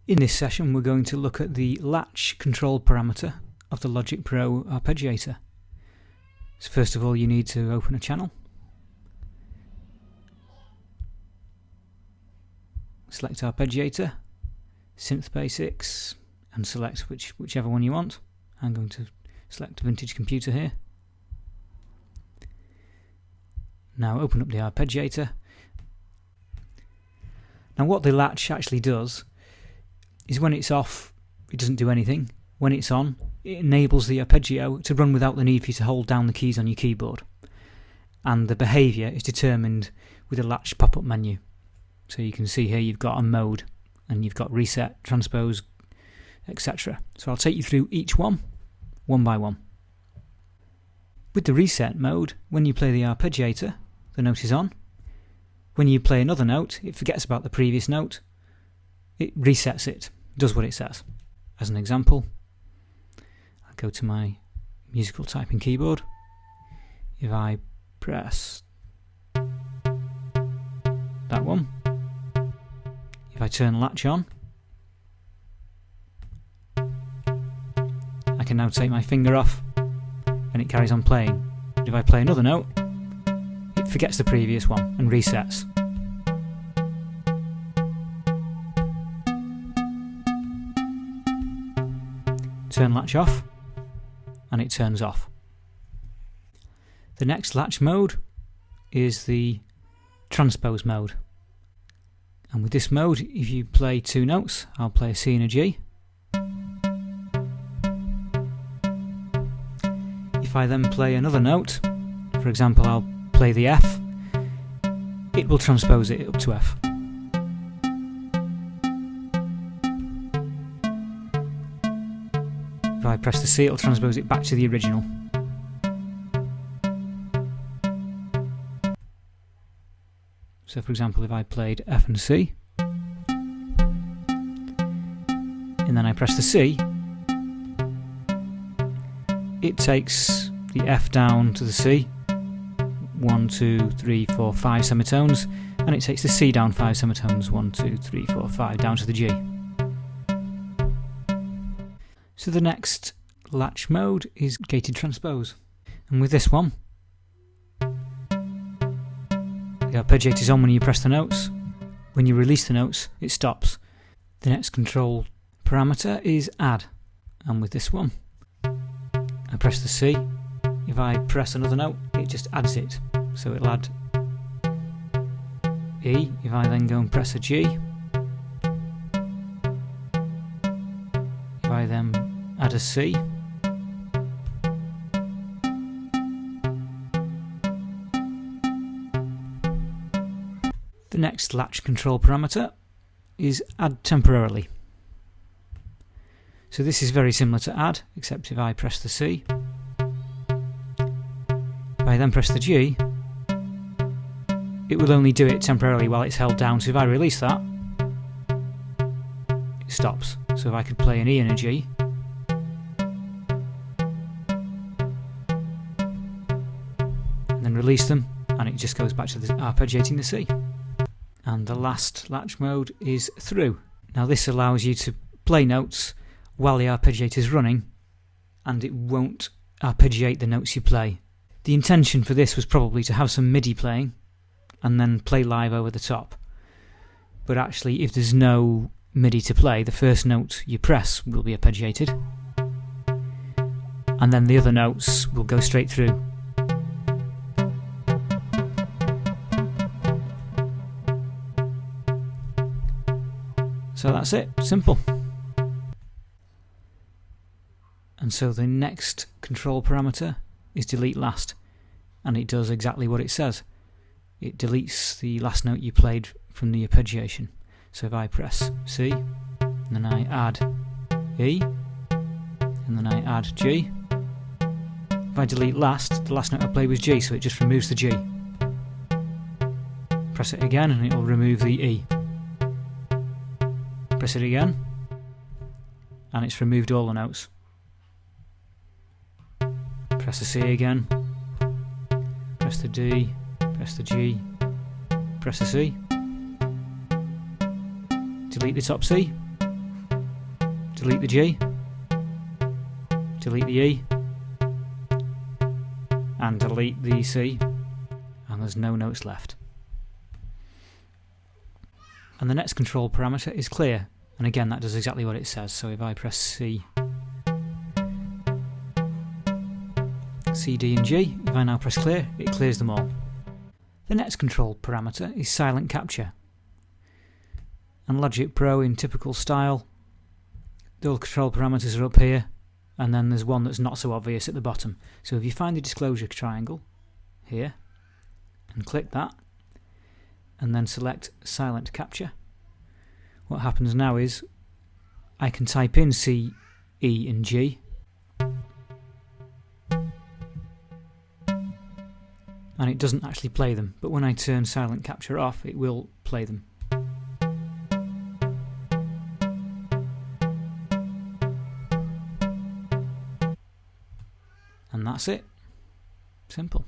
In this session we're going to look at the latch control parameter of the Logic Pro Arpeggiator. So first of all you need to open a channel. Select Arpeggiator, Synth Basics, and select whichever one you want. I'm going to select Vintage Computer here. Now open up the Arpeggiator. Now what the latch actually does is when it's off, it doesn't do anything. When it's on, it enables the arpeggio to run without the need for you to hold down the keys on your keyboard. And the behaviour is determined with a latch pop-up menu. So you can see here you've got a mode, and you've got reset, transpose, etc. So I'll take you through each one by one. With the reset mode, when you play the arpeggiator, the note is on. When you play another note, it forgets about the previous note. It resets it, does what it says. As an example, I'll go to my musical typing keyboard. If I press that one, if I turn latch on, I can now take my finger off and it carries on playing. But if I play another note, it forgets the previous one and resets. Turn latch off, and it turns off. The next latch mode is the transpose mode. And with this mode, if you play two notes, I'll play a C and a G. If I then play another note, for example I'll play the F, it will transpose it up to F. If I press the C, it'll transpose it back to the original. So for example, if I played F and C, and then I press the C, it takes the F down to the C, 1, 2, 3, 4, 5 semitones, and it takes the C down 5 semitones, 1, 2, 3, 4, 5, down to the G. So the next latch mode is gated transpose, and with this one, the arpeggiator is on when you press the notes. When you release the notes, it stops. The next control parameter is add, and with this one, I press the C. If I press another note, it just adds it. So it'll add E. If I then go and press a G, if I then add a C, the next latch control parameter is add temporarily. So this is very similar to add, except if I press the C, if I then press the G, it will only do it temporarily while it's held down. So if I release that, it stops. So if I could play an E and a G, and then release them, and it just goes back to the arpeggiating the C. And the last latch mode is through. Now this allows you to play notes while the arpeggiator is running, and it won't arpeggiate the notes you play. The intention for this was probably to have some MIDI playing and then play live over the top. But actually, if there's no MIDI to play, the first note you press will be arpeggiated, and then the other notes will go straight through. So that's it, simple. And so the next control parameter is delete last, and it does exactly what it says. It deletes the last note you played from the arpeggiation. So if I press C, and then I add E, and then I add G, if I delete last, the last note I played was G, so it just removes the G. Press it again and it will remove the E. Press it again, and it's removed all the notes. Press the C again, press the D, press the G, press the C, delete the top C, delete the G, delete the E, and delete the C, and there's no notes left. And the next control parameter is clear, and again that does exactly what it says. So if I press C, D and G, if I now press clear, it clears them all. The next control parameter is silent capture. And Logic Pro, in typical style, the control parameters are up here, and then there's one that's not so obvious at the bottom. So if you find the disclosure triangle here and click that, and then select silent capture, what happens now is I can type in C, E and G, and it doesn't actually play them, but when I turn silent capture off it will play them. And that's it. Simple.